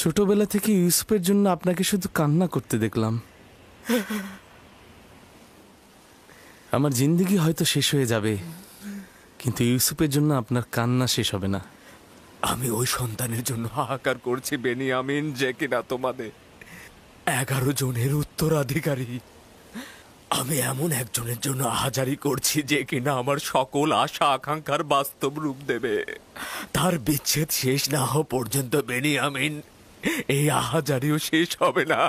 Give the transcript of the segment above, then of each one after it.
ছোটবেলা থেকে ইউসুফের জন্য আপনাকে শুধু কান্না করতে দেখলাম। আমার জিন্দেগি হয়তো শেষ হয়ে যাবে, কিন্তু ইউসুফের জন্য আপনার কান্না শেষ হবে না। আমি ওই সন্তানের জন্য হাহাকার করছি বেনিয়ামিন, যে কিনা তোমাদের 11 জনের উত্তরাধিকারী। আমি এমন একজনের জন্য আহাজারি করছি যে কিনা আমার সকল আশা আকাঙ্ক্ষার বাস্তব রূপ দেবে। তার বিচ্ছেদ শেষ না হওয়া পর্যন্ত বেনিয়ামিন, এই আহাজারিও শেষ হবে না।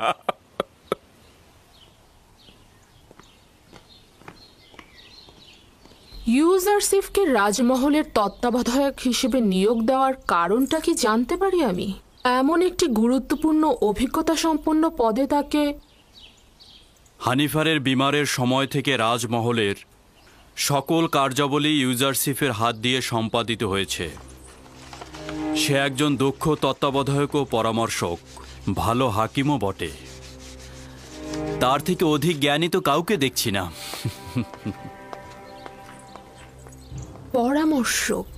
ইউজারসিফকে রাজমহলের তত্ত্বাবধায়ক হিসেবে নিয়োগ দেওয়ার কারণটা কি জানতে পারি আমি? এমন একটি গুরুত্বপূর্ণ অভিজ্ঞতা সম্পন্ন পদে তাকে... হানিফারের বিমারের সময় থেকে রাজমহলের সকল কার্যাবলী ইউজারসিফের হাত দিয়ে সম্পাদিত হয়েছে। সে একজন দক্ষ তত্ত্বাবধায়ক ও পরামর্শক, ভালো হাকিমও বটে। তার থেকে অধিক জ্ঞানী তো কাউকে দেখছি না। পরামর্শক?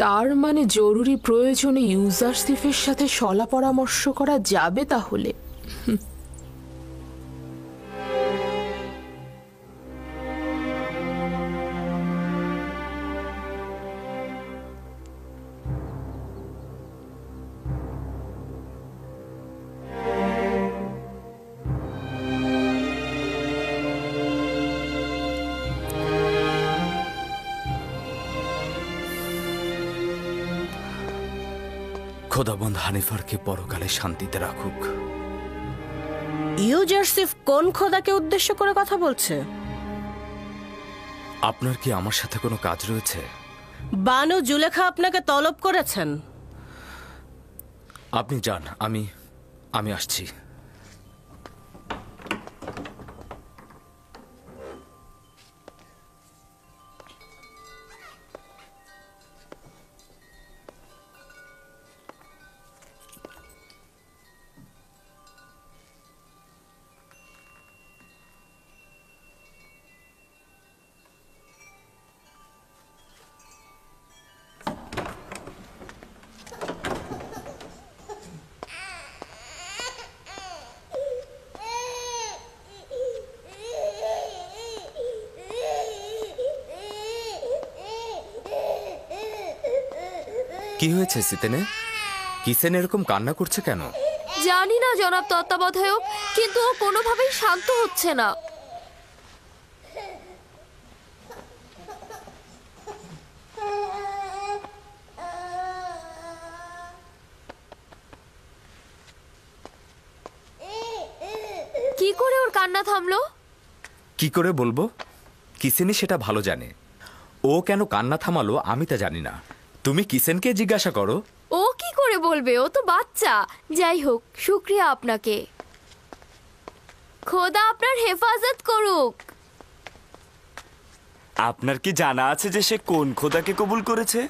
তার মানে জরুরি প্রয়োজনে ইউজারসিফের সাথে শলা পরামর্শ করা যাবে তাহলে? খোদাবন্দ হানিফারকে পরকালে শান্তিতে রাখুক। ইউজারসিফ কোন খোদাকে উদ্দেশ্য করে কথা বলছে? আপনার কি আমার সাথে কোনো কাজ রয়েছে? বানু জুলেখা আপনাকে তলব করেছেন। আপনি যান, আমি আসছি। কি হয়েছে সিতেনে? কিসেন এরকম কান্না করছে কেন? জানি না জনাব তত্ত্বাবধায়ক, কিন্তু ও কোনোভাবেই শান্ত হচ্ছে না। কি করে ওর কান্না থামলো? কি করে বলবো? কিসেনই সেটা ভালো জানে। ও কেন কান্না থামালো আমি তা জানি না। তুমি কিসেনকে জিজ্ঞাসা করো। ও কি করে বলবে? ও তো বাচ্চা। যাই হোক, শুক্রিয়া আপনাকে। খোদা আপনার হেফাজত করুক। আপনার কি জানা আছে যে সে কোন খোদাকে কবুল করেছে?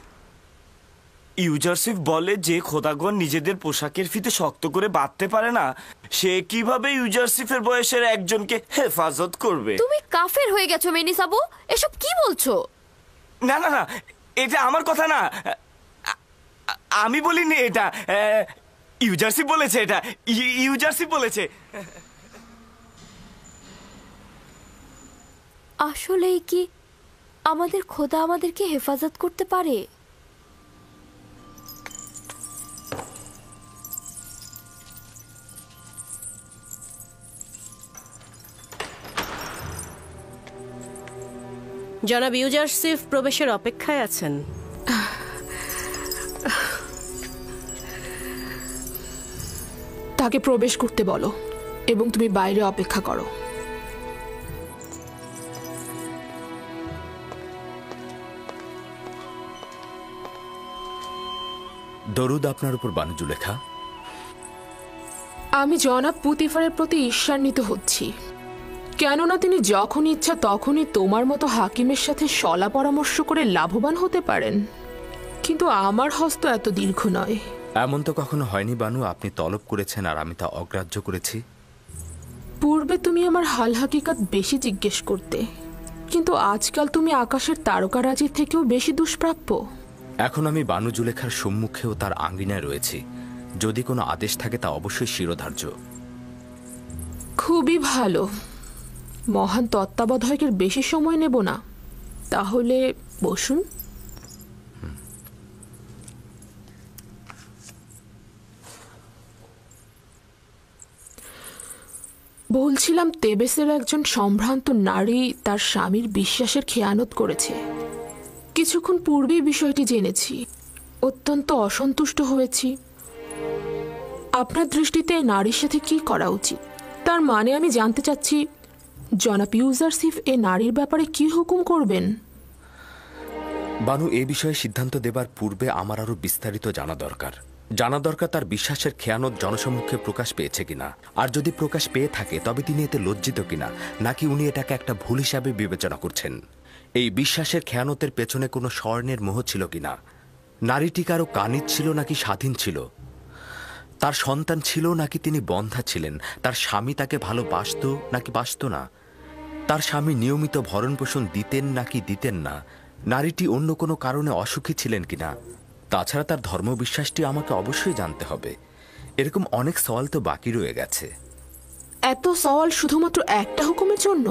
ইউজারসিফ বলে যে খোদাগণ নিজেদের পোশাকের ফিতে শক্ত করে বাঁধতে পারে না, সে কিভাবে ইউজারসিফের বয়সের একজনকে হেফাজত করবে? তুমি কাফের হয়ে গেছো মেনিসাবু, এসব কি বলছো? না না না, এটা আমার কথা না। আমি বলিনি এটা, ইউজারসিফ বলেছে। এটা ইউজারসিফ বলেছে। আসলেই কি আমাদের খোদা আমাদেরকে হেফাজত করতে পারে? জনাব ইউজারসিফ প্রবেশের অপেক্ষায় আছেন। তাকে প্রবেশ করতে বলো এবং তুমি বাইরে অপেক্ষা করো। দরুদ আপনার উপর বানু জুলেখা। আমি জনাব পুতিফারের প্রতি ঈর্ষান্বিত হচ্ছি, কেননা তিনি যখন ইচ্ছা তখনই তোমার মতো হাকিমের সাথে শলা পরামর্শ করে লাভবান হতে পারেন, কিন্তু আমার হস্ত এত দীর্ঘ নয়। এমন তো কখনো হয়নি বানু, আপনি তলব করেছেন আর আমি তা অগ্রাহ্য করেছি। পূর্বে তুমি আমার হাল হাকিকাত বেশি জিজ্ঞেস করতে, কিন্তু আজকাল তুমি আকাশের তারকারাজির থেকেও বেশি দুষ্প্রাপ্য। এখন আমি বানু জুলেখার সম্মুখেও তার আঙ্গিনায় রয়েছি। যদি কোনো আদেশ থাকে তা অবশ্যই শিরোধার্য। খুবই ভালো। মহান তত্ত্বাবধায়কের বেশি সময় নেব না, তাহলে বসুন। বলছিলাম, তেবেসের একজন সম্ভ্রান্ত নারী তার স্বামীর বিশ্বাসের খেয়ানত করেছে। কিছুক্ষণ পূর্বেই বিষয়টি জেনেছি। অত্যন্ত অসন্তুষ্ট হয়েছি। আপনার দৃষ্টিতে নারীর সাথে কি করা উচিত? তার মানে আমি জানতে চাচ্ছি, জনাব ইউজারসিফ এ নারীর ব্যাপারে কি হুকুম করবেন? বানু, এ বিষয়ে সিদ্ধান্ত দেবার পূর্বে আমার আরো বিস্তারিত জানা দরকার। তার বিশ্বাসের খেয়ানত জনসম্মুখে প্রকাশ পেয়েছে কিনা, আর যদি প্রকাশ পেয়ে থাকে তবে তিনি এতে লজ্জিত কিনা, নাকি উনি এটাকে একটা ভুল হিসাবে বিবেচনা করছেন। এই বিশ্বাসের খেয়ানতের পেছনে কোনো স্বর্ণের মোহ ছিল কিনা, নারীটি কারো কানিজ ছিল নাকি স্বাধীন ছিল, তার সন্তান ছিল নাকি তিনি বন্ধা ছিলেন, তার স্বামী তাকে ভালোবাসত নাকি বাসত না, তার স্বামী নিয়মিত ভরণ পোষণ দিতেন নাকি দিতেন না, নারীটি অন্য কোনো কারণে অসুখী ছিলেন কিনা। তাছাড়া তার ধর্মবিশ্বাসটি আমাকে অবশ্যই জানতে হবে। এরকম অনেক সওয়াল তো বাকি রয়ে গেছে। এত সওয়াল শুধুমাত্র একটা হুকুমের জন্য?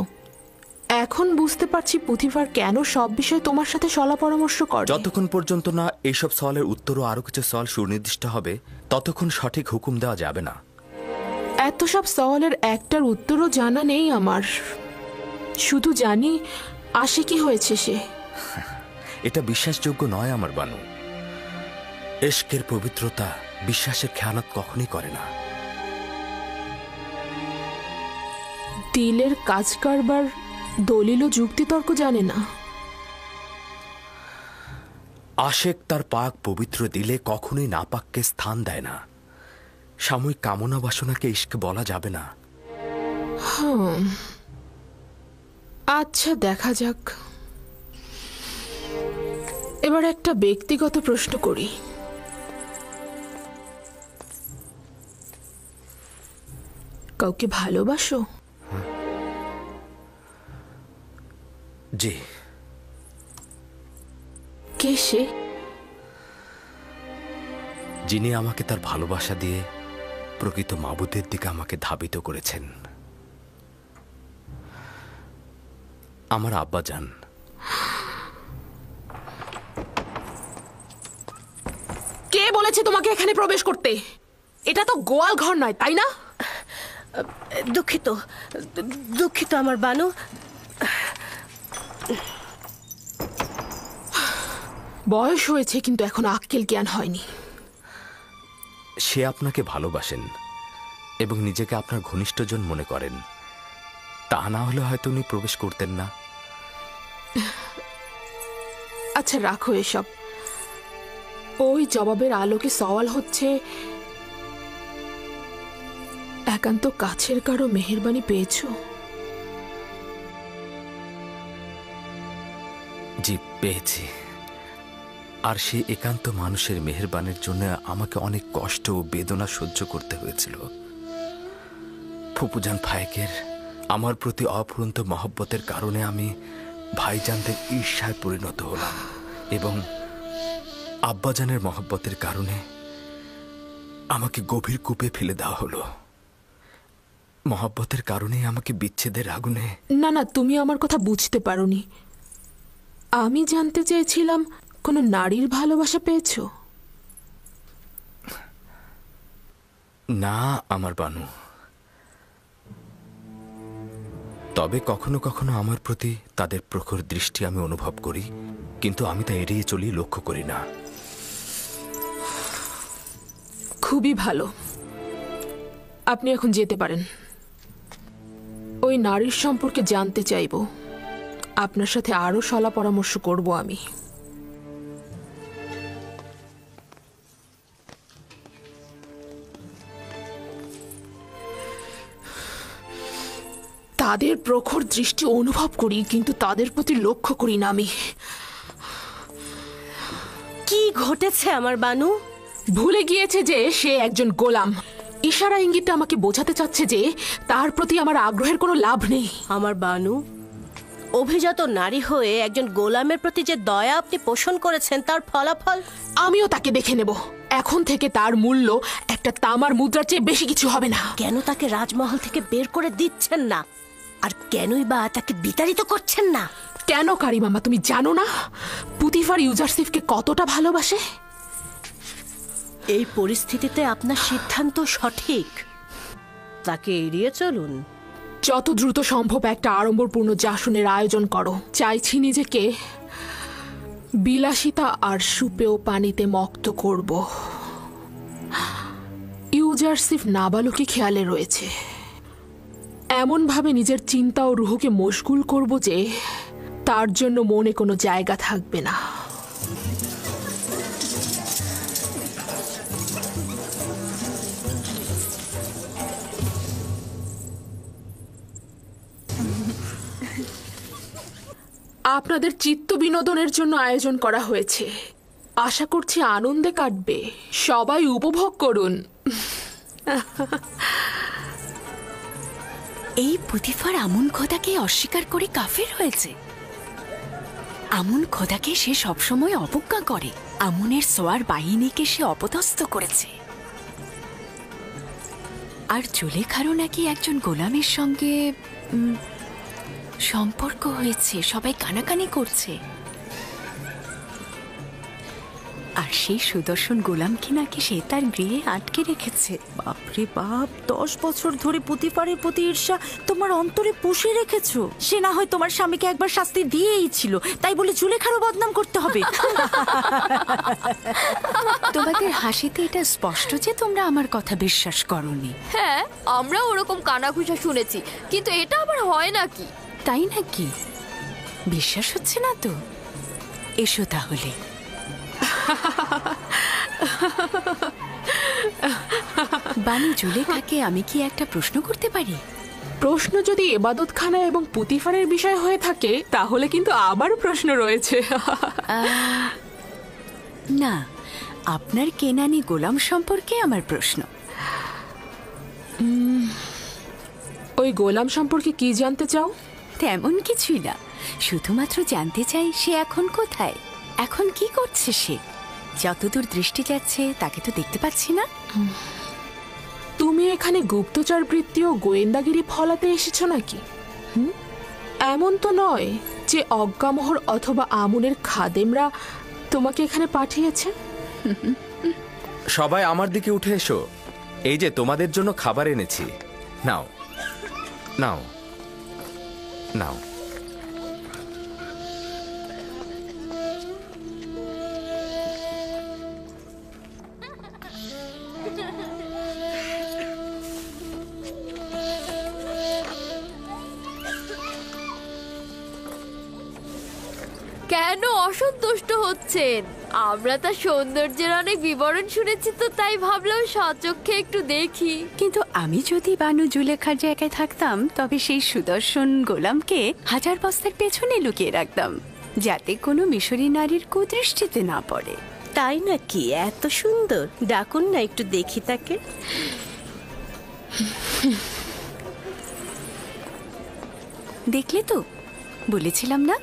এখন বুঝতে পারছি পুথিফার কেন সব বিষয়ে তোমার সাথে সলা পরামর্শ করে। যতক্ষণ পর্যন্ত না এইসব সওয়ালের উত্তরও আরো কিছু সওয়াল সুনির্দিষ্ট হবে, ততক্ষণ সঠিক হুকুম দেওয়া যাবে না। এত সব সওয়ালের একটার উত্তরও জানা নেই আমার। শুধু জানি আসে কি হয়েছে সে। এটা বিশ্বাসযোগ্য নয় আমার বানু। এশকের পবিত্রতা বিশ্বাসের খেয়ানত কখনই করে না। দিলের কাজ কারবার দলিল ও যুক্তিতর্ক জানে না। আশেক তার পাক পবিত্র দিলে কখনোই নাপাককে স্থান দেয় না। সাময়িক কামনা বাসনাকে ইশক বলা যাবে না। আচ্ছা, দেখা যাক। এবার একটা ব্যক্তিগত প্রশ্ন করি। কাউকে ভালোবাসো? জি। কে সে? যিনি আমাকে তার ভালোবাসা দিয়ে প্রকৃত মাবুদের দিকে আমাকে ধাবিত করেছেন। আমার আব্বাজান। কে বলেছে তোমাকে এখানে প্রবেশ করতে? এটা তো গোয়াল ঘর নয়, তাই না? দুঃখিত, দুঃখিত আমার বানু। বয়স হয়েছে, কিন্তু এখন আক্কেল জ্ঞান হয়নি। সে আপনাকে ভালোবাসেন এবং নিজেকে আপনার ঘনিষ্ঠজন মনে করেন। তা না হলে হয়তো উনি প্রবেশ করতেন না। আচ্ছা, রাখো এসব। ওই জবাবের আলোকে সওয়াল হচ্ছে, একান্ত কাছের কারো মেহেরবানি পেয়েছো? জি, পেয়েছি। আর সেই একান্ত মানুষের মেহেরবানির জন্য আমাকে অনেক কষ্ট ও বেদনা সহ্য করতে হয়েছিল। ফুপুজান ফায়েকের আমার প্রতি অফুরন্ত মহব্বতের কারণে আমি ভাইজানদের ঈর্ষায় পরিণত হলাম, এবং আব্বাজানের মহব্বতের কারণে আমাকে গভীর কূপে ফেলে দেওয়া হলো। মহব্বতের কারণে আমাকে বিচ্ছেদের আগুনে। না না, তুমি আমার কথা বুঝতে পারোনি। আমি জানতে চেয়েছিলাম, কোনো নারীর ভালোবাসা পেয়েছো? না আমার বানু। তবে কখনো কখনো আমার প্রতি তাদের প্রখর দৃষ্টি আমি অনুভব করি, কিন্তু আমি তা এড়িয়ে চলি, লক্ষ্য করি না। খুবই ভালো, আপনি এখন যেতে পারেন। ওই নারীর সম্পর্কে জানতে চাইব। আপনার সাথে আরো সলা পরামর্শ করব আমি। তাদের প্রখর দৃষ্টি অনুভব করি, কিন্তু তাদের প্রতি লক্ষ্য করি না আমি। কি ঘটেছে আমার বানু? ভুলে গিয়েছে যে সে একজন গোলাম। ইশারা ইঙ্গিতটা আমাকে বোঝাতে চাচ্ছে যে তার প্রতি আমার আগ্রহের কোনো লাভ নেই। আমার বানু, অভিজাত নারী হয়ে একজন গোলামের প্রতি যে দয়া আপনি পোষণ করেছেন তার ফলাফল। আমিও তাকে দেখে নেব। এখন থেকে তার মূল্য একটা তামার মুদ্রার চেয়ে বেশি কিছু হবে না। কেন তাকে রাজমহল থেকে বের করে দিচ্ছেন না, আর কেনই বা তাকে বিতাড়িত করছেন না? কেন কারি মামা, তুমি জানো না পুতিফার ইউজারসিফকে কতটা ভালোবাসে? এই পরিস্থিতিতে আপনার সিদ্ধান্ত সঠিক। তাকে এড়িয়ে চলুন। যত দ্রুত সম্ভব একটা আড়ম্বরপূর্ণ জাসনের আয়োজন করো। চাইছি নিজেকে বিলাসিতা আর সুপেয় পানিতে মক্ত করব। ইউজারসিফ নাবালকে খেয়ালে রয়েছে। এমনভাবে নিজের চিন্তা ও রুহকে মশগুল করব যে তার জন্য মনে কোনো জায়গা থাকবে না। আপনাদের চিত্ত বিনোদনের জন্য আয়োজন করা হয়েছে। আশা করছি আনন্দে কাটবে। সবাই উপভোগ করুন। এই পুতিফার আমুন খোদাকে অস্বীকার করে কাফের হয়েছে। আমুন খোদাকে সে সবসময় অবজ্ঞা করে। আমুনের সোয়ার বাহিনীকে সে অপদস্থ করেছে। আর জুলেখারও নাকি একজন গোলামের সঙ্গে সম্পর্ক হয়েছে। সবাই কানাকানি করছে। আর সেই সুদর্শন গোলামকে নাকি সে তার গৃহে আটকে রেখেছে। বাপরে বাপ, 10 বছর ধরে পুতিফারের প্রতি ঈর্ষা তোমার অন্তরে পুষে রেখেছো। সে না হয় তোমার স্বামীকে একবার শাস্তি দিয়েই ছিল, তাই বলে জুলেখারও বদনাম করতে হবে? তোমাদের হাসিতে এটা স্পষ্ট যে তোমরা আমার কথা বিশ্বাস করোনি। হ্যাঁ, আমরা ওরকম কানাঘুষা শুনেছি, কিন্তু এটা আবার হয় নাকি? তাই নাকি? বিশ্বাস হচ্ছে না তো? এসো তাহলে। বানি জুলেখাকে আমি কি একটা প্রশ্ন করতে পারি? প্রশ্ন যদি এবাদতখানা এবং পুতিফারের বিষয় হয়ে থাকে তাহলে কিন্তু আবার প্রশ্ন রয়েছে। না, আপনার কেনানি গোলাম সম্পর্কে আমার প্রশ্ন। ওই গোলাম সম্পর্কে কি জানতে চাও? তেমন কিছুই না, শুধুমাত্র জানতে চাই সে এখন কোথায়, এখন কি করছে সে। যতদূর দৃষ্টি যাচ্ছে তাকে তো দেখতে পাচ্ছি না। তুমি এখানে গুপ্তচর বৃত্তি ও গোয়েন্দাগিরি ফলাতে এসেছো নাকি? এমন তো নয় যে অজ্ঞামোহর অথবা আমুনের খাদেমরা তোমাকে এখানে পাঠিয়েছে। সবাই আমার দিকে উঠে এসো। এই যে তোমাদের জন্য খাবার এনেছি। নাও নাও নাও। কেন অসন্তুষ্ট হচ্ছেন? আমরা তার সৌন্দর্যের অনেক বিবরণ শুনেছি, তো তাই ভাবলাম সচক্ষে একটু দেখি। কিন্তু আমি যদি বানু জুলেখার জায়গায় থাকতাম তবে সেই সুদর্শন গোলামকে 1000 বস্তার পেছনে লুকিয়ে রাখতাম, যাতে কোনো মিশরী নারীর কুদৃষ্টিতে না পড়ে। তাই নাকি? এত সুন্দর, ডাকুন না একটু দেখি তাকে। দেখলে তো, বলেছিলাম না,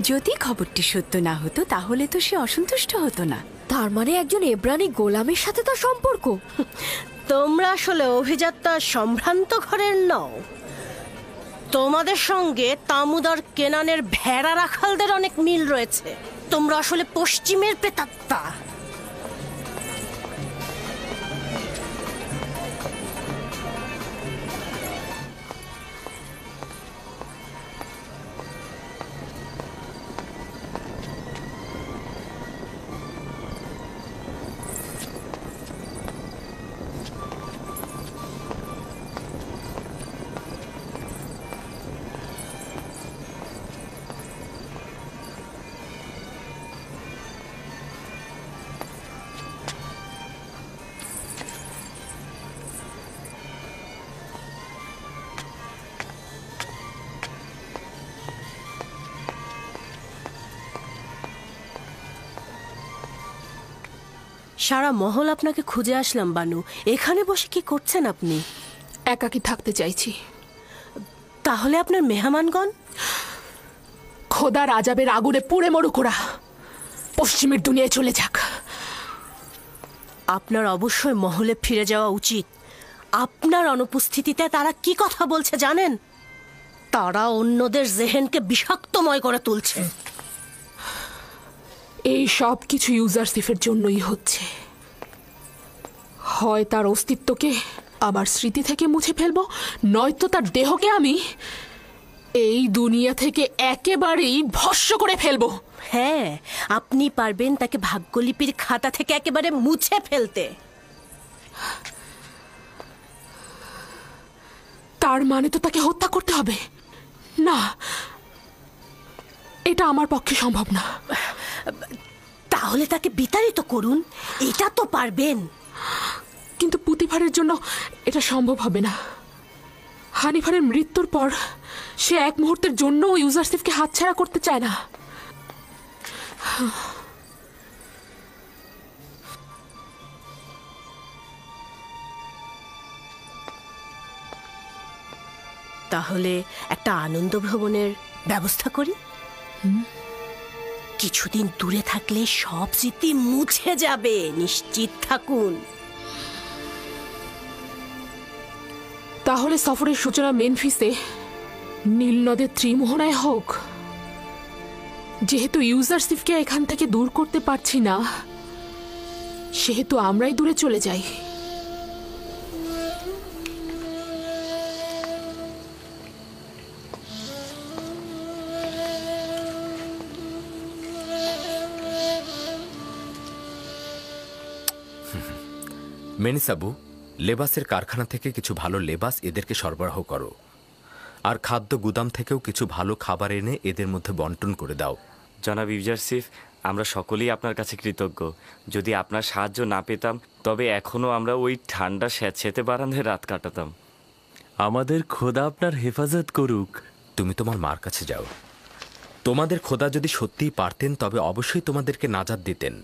যদি খবরটি সত্য না হতো তাহলে তো সে অসন্তুষ্ট হতো না। তার মানে একজন এব্রানি গোলামের সাথে তার সম্পর্ক? তোমরা আসলে অভিজাত্তা সম্ভ্রান্ত ঘরের নও। তোমাদের সঙ্গে তামুদার কেনানের ভেড়া রাখালদের অনেক মিল রয়েছে। তোমরা আসলে পশ্চিমের প্রেতাত্মা। সারা মহল আপনাকে খুঁজে আসলাম বানু। এখানে বসে কি করছেন আপনি? একাকী থাকতে চাইছি। তাহলে আপনার মেহমানগণ? খোদার আজাবের আগুনে পুড়ে মরুক ওরা, পশ্চিমের দুনিয়ায় চলে যাক। আপনার অবশ্যই মহলে ফিরে যাওয়া উচিত। আপনার অনুপস্থিতিতে তারা কি কথা বলছে জানেন? তারা অন্যদের জেহেনকে বিষাক্তময় করে তুলছে। এই সব কিছু ইউজারসিফের জন্যই হচ্ছে। হয় তার অস্তিত্বকে আমার স্মৃতি থেকে মুছে ফেলবো, নয়তো তার দেহকে আমি এই দুনিয়া থেকে একেবারেই ভস্ম করে ফেলবো। হ্যাঁ, আপনি পারবেন তাকে ভাগ্যলিপির খাতা থেকে একেবারে মুছে ফেলতে। তার মানে তো তাকে হত্যা করতে হবে? না, এটা আমার পক্ষে সম্ভব না। তাহলে তাকে বিতাড়িত করুন, এটা তো পারবেন। কিন্তু পুতিফারের জন্য এটা সম্ভব হবে না। হানিফারের মৃত্যুর পর সে এক মুহূর্তের জন্য ইউজারসিফকে হাতছাড়া করতে চায় না। তাহলে একটা আনন্দ ভ্রমণের ব্যবস্থা করি। কিছুদিন দূরে থাকলে সব স্মৃতি মুছে যাবে, নিশ্চিত থাকুন। তাহলে সফরের সূচনা মেনফিসে নীল নদের ত্রিমোহনায় হোক। যেহেতু ইউজারসিফকে এখান থেকে দূর করতে পারছি না, সেহেতু আমরাই দূরে চলে যাই। মেনিসাবু, লেবাসের কারখানা থেকে কিছু ভালো লেবাস এদেরকে সরবরাহ করো, আর খাদ্য গুদাম থেকেও কিছু ভালো খাবার এনে এদের মধ্যে বন্টন করে দাও। জনাব ইউজারসিফ, আমরা সকলেই আপনার কাছে কৃতজ্ঞ। যদি আপনার সাহায্য না পেতাম তবে এখনও আমরা ওই ঠান্ডা স্যাঁতস্যাঁতে বারান্দায় রাত কাটাতাম। আমাদের খোদা আপনার হেফাজত করুক। তুমি তোমার মার কাছে যাও। তোমাদের খোদা যদি সত্যিই পারতেন তবে অবশ্যই তোমাদেরকে নাজাত দিতেন।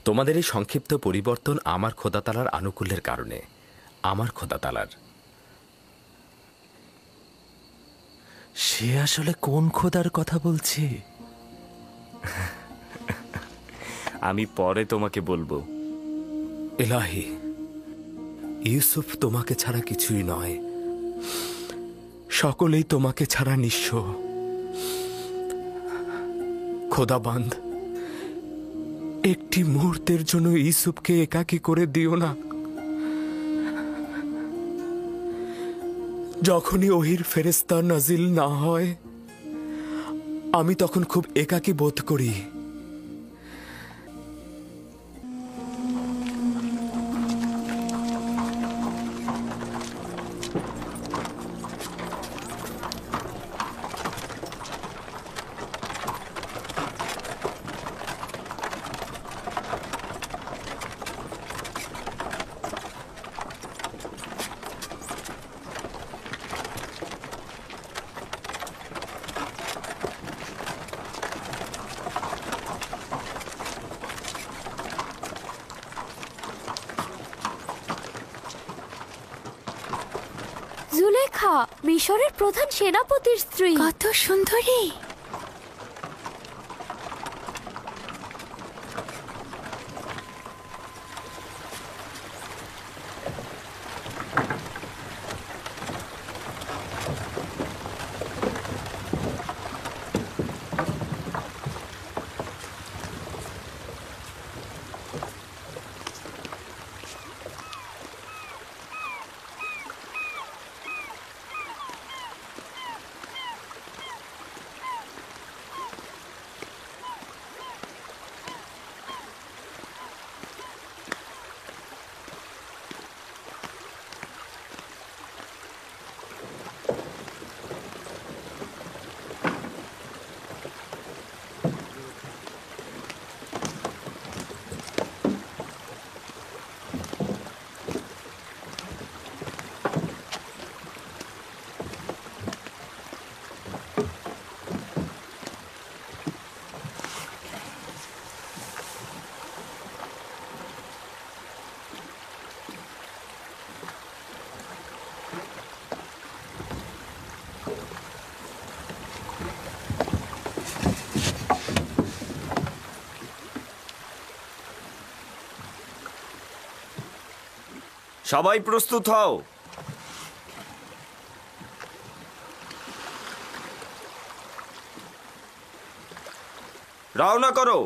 তোমাদের এই সংক্ষিপ্ত পরিবর্তন আমার খোদাতালার আনুকূল্যের কারণে। আমার খোদাতালার। সে আসলে কোন খোদার কথা বলছে? আমি পরে তোমাকে বলবো। এলাহি, ইউসুফ তোমাকে ছাড়া কিছুই নয়। সকলেই তোমাকে ছাড়া নিঃস্ব। খোদাবান্দ, একটি মুহূর্তের জন্য ইউসুফকে একাকী করে দিও না। যখনই ওহির ফেরেশতা নাজিল না হয়, আমি তখন খুব একাকী বোধ করি। জুলেখা, মিশরের প্রধান সেনাপতির স্ত্রী। কত সুন্দরী! সবাই প্রস্তুত হও। রওনা করো।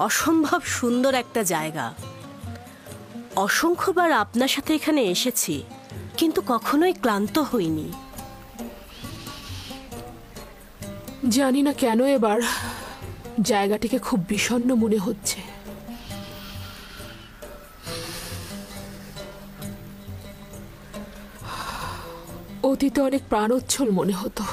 অসম্ভব সুন্দর একটা জায়গা। অসংখ্যবার আপনার সাথে এখানে এসেছি, কিন্তু কখনোই ক্লান্ত হইনি। জানি না কেন এবার জায়গাটিকে খুব বিষণ্ণ মনে হচ্ছে। অতীতে অনেক প্রাণোচ্ছল মনে হতো।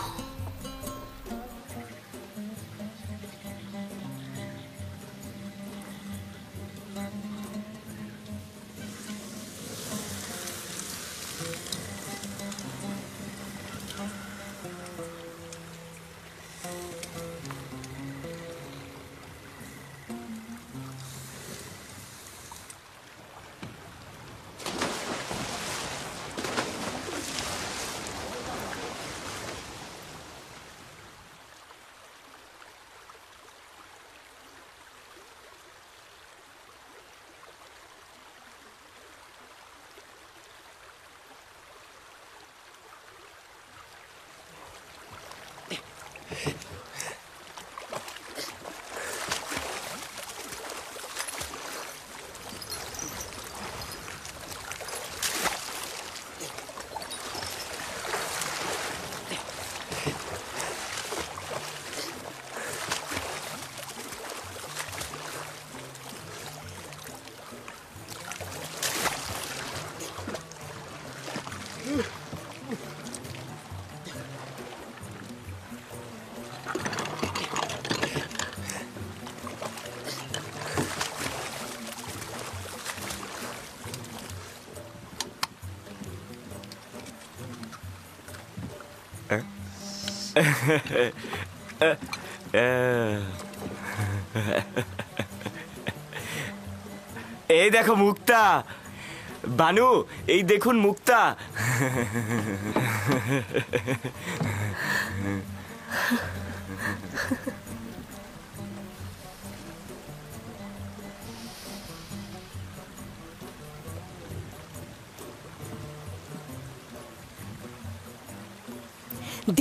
এই দেখো মুক্তা, বানু, এই দেখুন মুক্তা।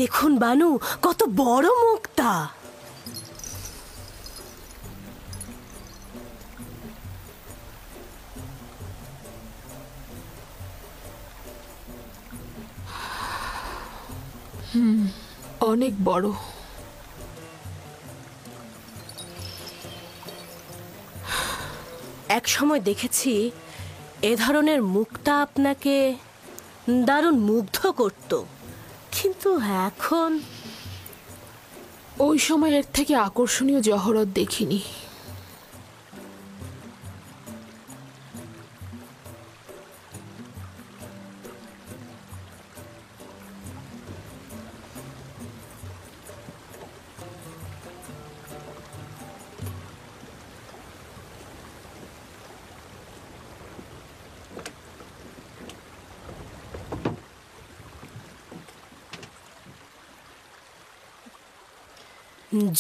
দেখুন বানু, কত বড় মুক্তা। অনেক বড়। এক সময় দেখেছি এ ধরনের মুক্তা আপনাকে দারুণ মুগ্ধ করত, কিন্তু এখন ওই সময় এর থেকে আকর্ষণীয় জহরত দেখিনি।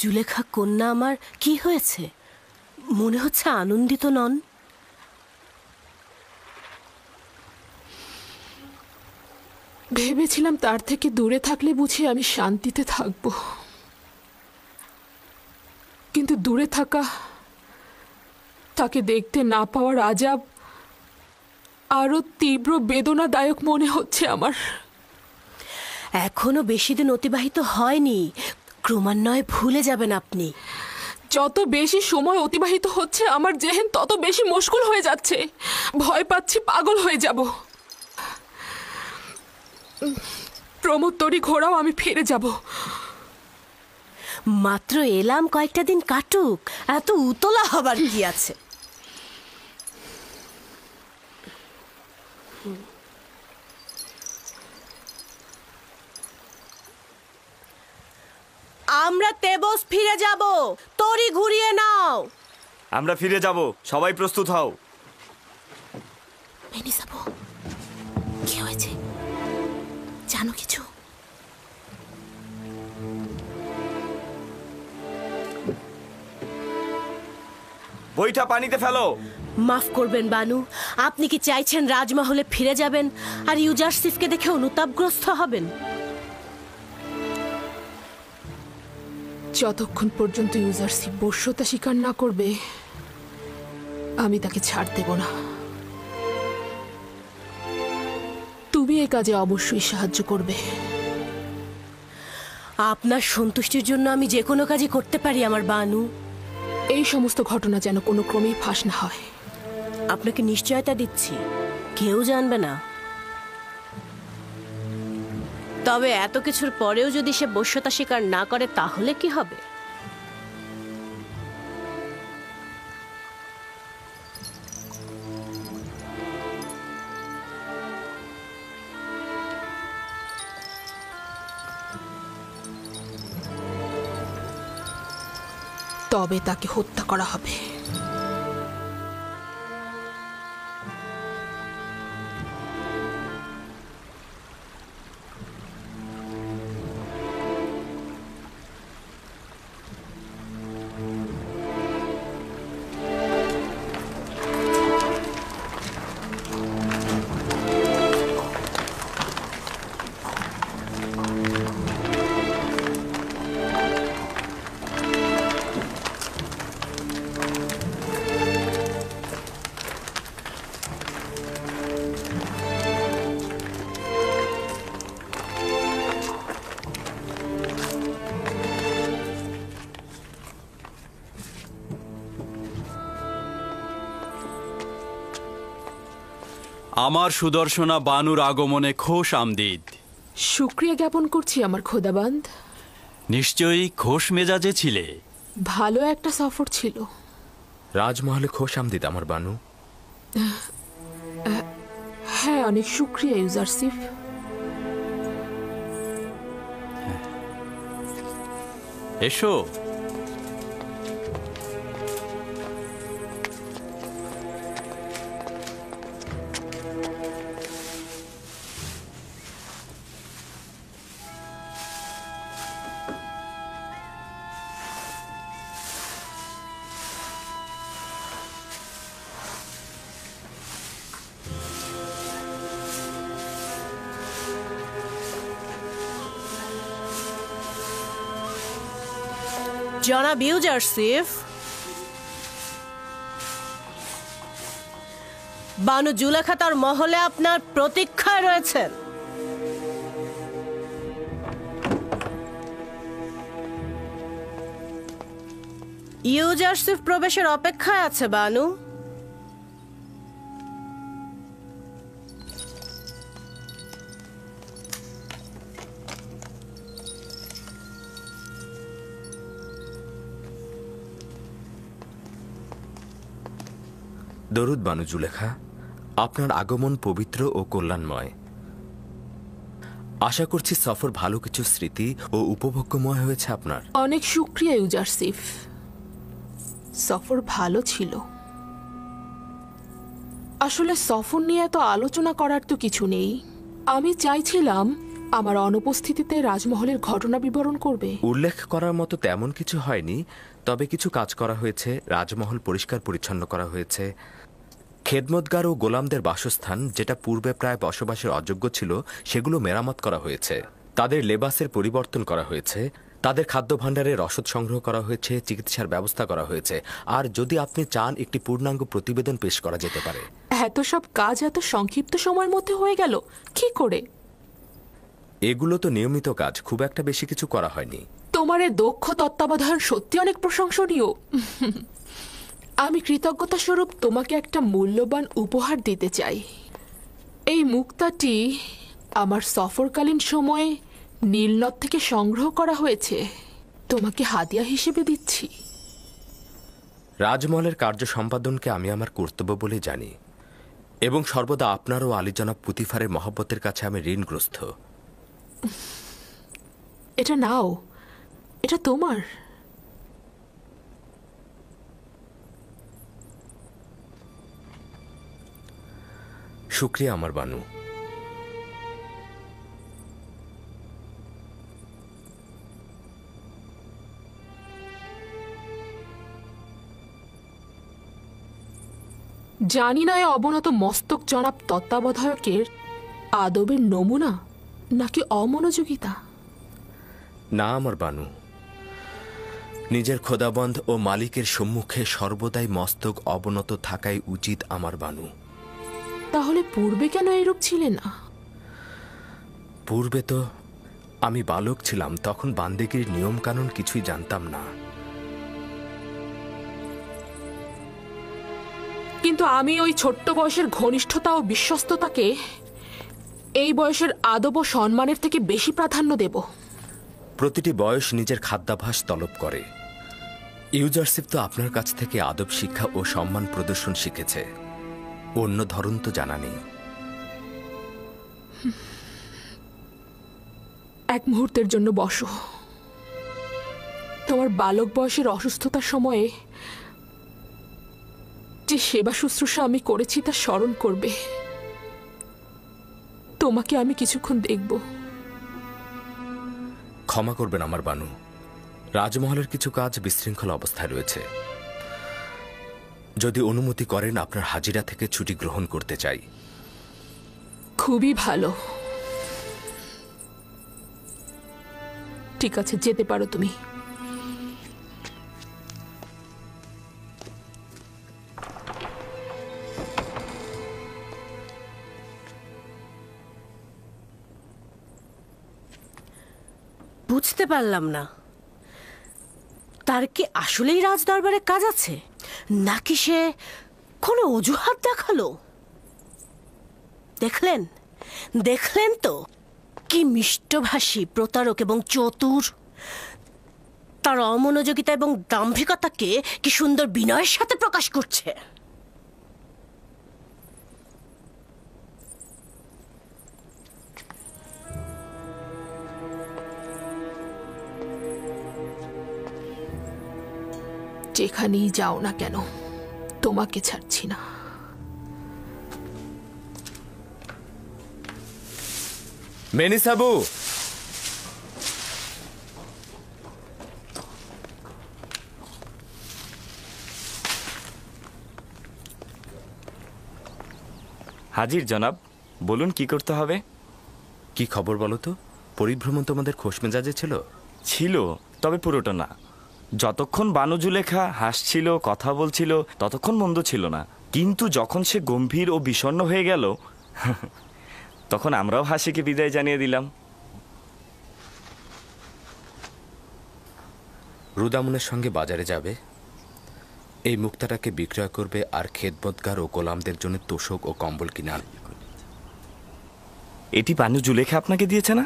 জুলেখা কন্যা আমার কি হয়েছে? মনে হচ্ছে আনন্দিত নন। ভেবেছিলাম তার থেকে দূরে থাকলে বুঝি আমি শান্তিতে থাকব, কিন্তু দূরে থাকা, তাকে দেখতে না পাওয়ার আজাব আরো তীব্র বেদনাদায়ক মনে হচ্ছে আমার। এখনো বেশি দিন অতিবাহিত হয়নি, ক্রমান্বয়ে ভুলে যাবেন আপনি। যত বেশি সময় অতিবাহিত হচ্ছে আমার জেহেন তত বেশি মুশকিল হয়ে যাচ্ছে। ভয় পাচ্ছি পাগল হয়ে যাব। প্রমোত্তরী ঘোড়াও আমি ফিরে যাব। মাত্র এলাম, কয়েকটা দিন কাটুক, এত উতলা হবার কি আছে? আমরা তেবস ফিরে যাব, তরি ঘুরিয়ে নাও। আমরা ফিরে যাব, সবাই প্রস্তুত হও। মেনিসাবো, কি হয়েছে জানো কিছু? বইটা পানিতে ফেলো। মাফ করবেন বানু, আপনি কি চাইছেন রাজমহলে ফিরে যাবেন আর ইউজারসিফকে দেখে অনুতাপগ্রস্ত হবেন? যতক্ষণ পর্যন্ত ইউজারসিফ বশ্যতা স্বীকার না করবে আমি তাকে ছাড় দেব না। তুমি এই কাজে অবশ্যই সাহায্য করবে। আপনার সন্তুষ্টির জন্য আমি যে কোনো কাজই করতে পারি আমার বানু। এই সমস্ত ঘটনা যেন কোনো ক্রমেই ফাঁস না হয়। আপনাকে নিশ্চয়তা দিচ্ছি, কেউ জানবে না। তবে এত কিছুর পরেও যদি সে বশ্যতা স্বীকার না করে তাহলে কি হবে? তবে তাকে হত্যা করা হবে। আমার সুদর্শনা বানুর আগমনে খোশ আমদিদ। শুক্রিয়া জ্ঞাপন করছি আমার খোদাবান্দ। নিশ্চয়ই খোশ মেজাজে ছিলে। ভালো একটা সফর ছিল। রাজমহলে খোশ আমদিদ আমার বানু। হ্যাঁ, অনেক শুক্রিয়া ইউজারসিফ। এসো। জনাব ইউজারসিফ, বানু জুলেখা তার মহলে আপনার প্রতীক্ষায় রয়েছেন। ইউজারসিফ প্রবেশের অপেক্ষায় আছে বানু। দরুদ বানু জুলেখা, আপনার আগমন পবিত্র ও কল্যাণময়। আশা করছি সফর ভালো কিছু স্মৃতি ও উপভোগ্যময় হয়েছে আপনার। অনেক শুক্রিয়া ইউজারসিফ, সফর ভালো ছিল। আসলে সফর নিয়ে এত আলোচনা করার তো কিছু নেই। আমি চাইছিলাম আমার অনুপস্থিতিতে রাজমহলের ঘটনা বিবরণ করবে। উল্লেখ করার মতো তেমন কিছু হয়নি, তবে কিছু কাজ করা হয়েছে। রাজমহল পরিষ্কার পরিচ্ছন্ন করা হয়েছে। খেদমতগার ও গোলামদের বাসস্থান, যেটা পূর্বে প্রায় বসবাসের অযোগ্য ছিল, সেগুলো মেরামত করা হয়েছে। তাদের লেবাসের পরিবর্তন করা হয়েছে। তাদের খাদ্য ভাণ্ডারের রসদ সংগ্রহ করা হয়েছে। চিকিৎসার ব্যবস্থা করা হয়েছে। আর যদি আপনি চান, একটি পূর্ণাঙ্গ প্রতিবেদন পেশ করা যেতে পারে। এত সব কাজ এত সংক্ষিপ্ত সময়ের মধ্যে হয়ে গেল কি করে? এগুলো তো নিয়মিত কাজ, খুব একটা বেশি কিছু করা হয়নি। তোমার এই দক্ষ তত্ত্বাবধান সত্যি অনেক প্রশংসনীয়। আমি কৃতজ্ঞতা স্বরূপ তোমাকে একটা মূল্যবান উপহার দিতে চাই। এই মুক্তাটি আমার সফরকালীন সময়ে নীলনদ থেকে সংগ্রহ করা হয়েছে। তোমাকে হাদিয়া হিসেবে দিচ্ছি। রাজমহলের কার্য সম্পাদনকে আমি আমার কর্তব্য বলে জানি, এবং সর্বদা আপনার ও আলী জনাব পুতিফারের মহব্বতের কাছে আমি ঋণগ্রস্ত। এটা নাও, এটা তোমার। শুক্রিয়া আমার বানু। জানি না, অবনত মস্তক জনাব তত্ত্বাবধায়কের আদবের নমুনা নাকি অমনোযোগিতা। না আমার বানু, নিজের খোদাবন্ধ ও মালিকের সম্মুখে সর্বদাই মস্তক অবনত থাকাই উচিত আমার বানু। তাহলে পূর্বে কেন এরূপ ছিলে না? পূর্বে তো আমি বালক ছিলাম, তখন বান্দেগীর নিয়ম কানুন কিছুই জানতাম না। কিন্তু আমি ওই ছোট্ট বয়সের ঘনিষ্ঠতা ও বিশ্বস্ততাকে এই বয়সের আদব ও সম্মানের থেকে বেশি প্রাধান্য দেব। প্রতিটি বয়স নিজের খাদ্যাভ্যাস তলব করে। ইউজারশিপ তো আপনার কাছ থেকে আদব শিক্ষা ও সম্মান প্রদর্শন শিখেছে, অন্য ধরন তো জানা নেই। এক মুহূর্তের জন্য বসো। তোমার বালক বয়সের অসুস্থতার সময়ে যে সেবা শুশ্রূষা আমি করেছি তা স্মরণ করবে। তোমাকে আমি কিছুক্ষণ দেখব। ক্ষমা করবেন আমার বানু, রাজমহলের কিছু কাজ বিশৃঙ্খল অবস্থায় রয়েছে। যদি অনুমতি করেন আপনার হাজিরা থেকে ছুটি গ্রহণ করতে চাই। খুবই ভালো। ঠিক আছে, যেতে পারো তুমি। বুঝতে পারলাম না, তার কি আসলেই রাজদরবারে কাজ আছে, নাকি সে কোনো অজুহাত দেখালো? দেখলেন দেখলেন তো কি মিষ্টভাষী, প্রতারক এবং চতুর। তার অমনোযোগিতা এবং দাম্ভিকতাকে কি সুন্দর বিনয়ের সাথে প্রকাশ করছে। যেখানেই যাও না কেন, তোমাকে ছাড়ছি না। মেনিসাবু, হাজির জনাব, বলুন কি করতে হবে। কি খবর বলো তো? পরিভ্রমণ তোমাদের খোশ মেজাজে ছিল? ছিল, তবে পুরোটা না। যতক্ষণ বানু জুলেখা হাসছিল, কথা বলছিল, ততক্ষণ মন্দ ছিল না। কিন্তু যখন সে গম্ভীর ও বিষণ্ণ হয়ে গেল, তখন আমরাও হাসিকে বিদায় জানিয়ে দিলাম। রুদামুনের সঙ্গে বাজারে যাবে, এই মুক্তাটাকে বিক্রয় করবে, আর খেদমতগার ও গোলামদের জন্য তোষক ও কম্বল কিনে আনবে। এটি বানু জুলেখা আপনাকে দিয়েছে না?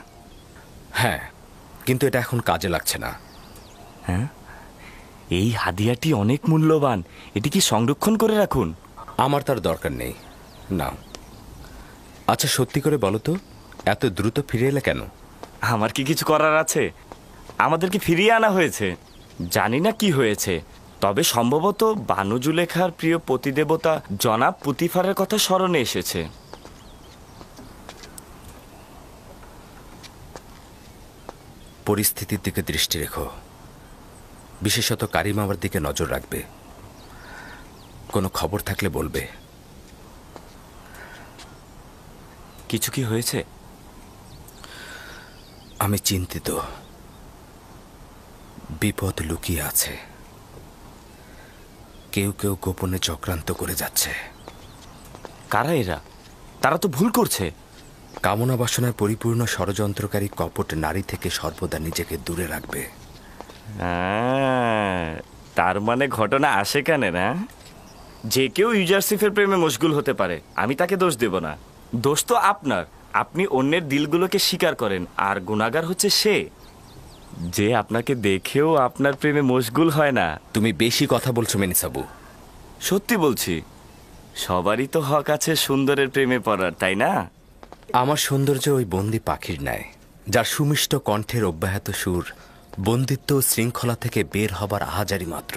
হ্যাঁ, কিন্তু এটা এখন কাজে লাগছে না। হ্যাঁ, এই হাদিয়াটি অনেক মূল্যবান, এটি কি সংরক্ষণ করে রাখুন? আমার তার দরকার নেই, না। আচ্ছা, সত্যি করে বলো তো, এত দ্রুত ফিরে এলে কেন? আমার কি কিছু করার আছে? আমাদেরকে ফিরিয়ে আনা হয়েছে। জানি না কি হয়েছে, তবে সম্ভবত বানু জুলেখার প্রিয় পতিদেবতা জনাব পুতিফারের কথা স্মরণে এসেছে। পরিস্থিতির দিকে দৃষ্টি রেখো, বিশেষত কারিমামার দিকে নজর রাখবে। কোনো খবর থাকলে বলবে। কিছু কি হয়েছে? আমি চিন্তিত, বিপদ লুকিয়ে আছে। কেউ কেউ গোপনে চক্রান্ত করে যাচ্ছে। কারা এরা? তারা তো ভুল করছে। কামনা বাসনায় পরিপূর্ণ ষড়যন্ত্রকারী কপট নারী থেকে সর্বদা নিজেকে দূরে রাখবে। তার মানে ঘটনা আসে কেন না? যে কেউ ইউজারশিপের প্রেমে মশগুল হতে পারে, আমি তাকে দোষ দেব না। দোষ তো আপনার। আপনি অন্যের দিলগুলোকে স্বীকার করেন, আর গুনাহগার হচ্ছে সে যে আপনাকে দেখেও আপনার প্রেমে মশগুল হয় না। তুমি বেশি কথা বলছো মেনিসাবু। সত্যি বলছি, সবারই তো হক আছে সুন্দরের প্রেমে পড়ার, তাই না? আমার সৌন্দর্য ওই বন্দি পাখির ন্যায়, যার সুমিষ্ট কণ্ঠের অব্যাহত সুর বন্দিত্ব ও শৃঙ্খলা থেকে বের হবার আহাজারি মাত্র।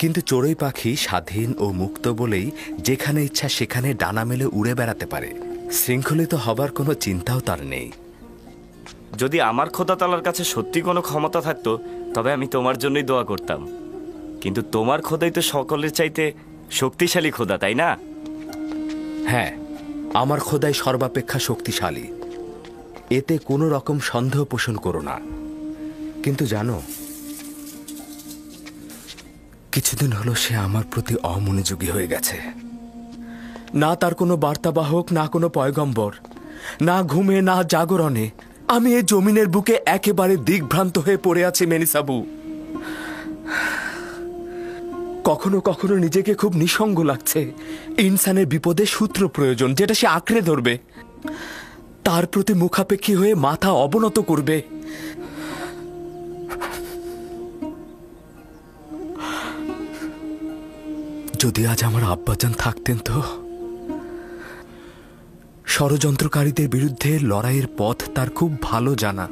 কিন্তু চড়ুই পাখি স্বাধীন ও মুক্ত বলেই যেখানে ইচ্ছা সেখানে ডানা মেলে উড়ে বেড়াতে পারে। শৃঙ্খলিত হবার কোনো চিন্তাও তার নেই। যদি আমার খোদা তাআলার কাছে সত্যি কোনো ক্ষমতা থাকতো, তবে আমি তোমার জন্যই দোয়া করতাম। কিন্তু তোমার খোদাই তো সকলের চাইতে শক্তিশালী খোদা, তাই না? হ্যাঁ, আমার খোদাই সর্বাপেক্ষা শক্তিশালী, এতে কোনো রকম সন্দেহ পোষণ করো না। কিন্তু জানো, কিছুদিন হলো সে আমার প্রতি অমনোযোগী হয়ে গেছে। না তার কোনো বার্তাবাহক, না কোনো পয়গম্বর, না ঘুমে না জাগরণে। আমি এই জমিনের বুকে একেবারে দিগ্ভ্রান্ত হয়ে পড়ে আছি মেনিসাবু। কখনো কখনো নিজেকে খুব নিঃসঙ্গ লাগছে। ইনসানের বিপদে সূত্র প্রয়োজন, যেটা সে আঁকড়ে ধরবে, তার প্রতি মুখাপেক্ষী হয়ে মাথা অবনত করবে। যদি আজ আমার আব্বাজান থাকতেন তো। ষড়যন্ত্রকারীদের বিরুদ্ধে লড়াইয়ের পথ তার খুব ভালো জানা।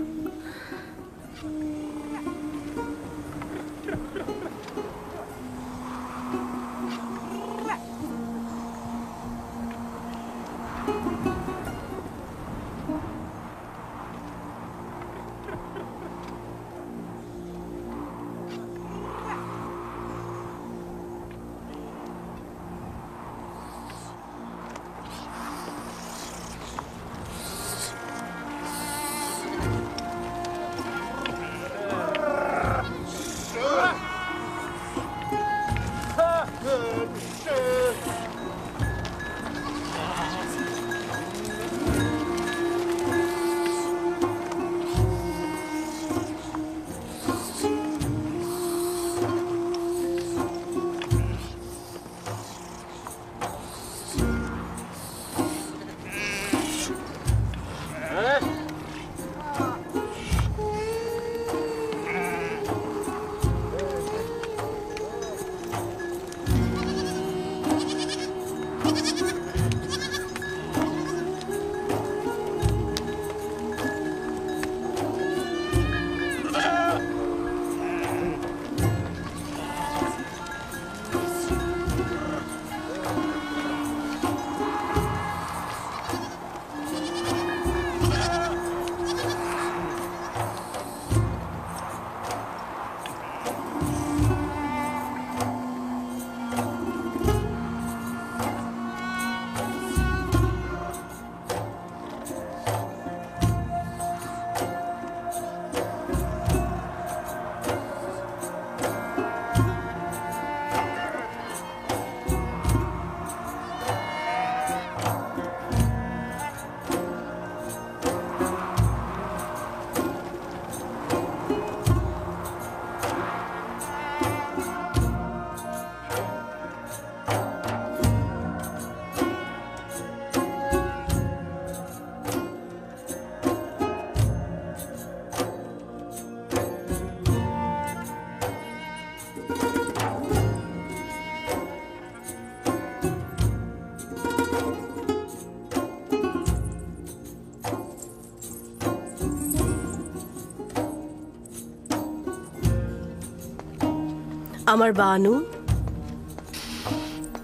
আমার বানু,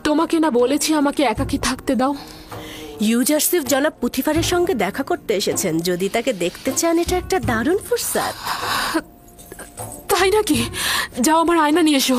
তোমাকে না বলেছি আমাকে একাকী থাকতে দাও। ইউজারসিফ জনাব পুথিফারের সঙ্গে দেখা করতে এসেছেন। যদি তাকে দেখতে চান, এটা একটা দারুণ ফুরসাত। তাই নাকি? যাও, আমার আয়না নিয়ে এসো।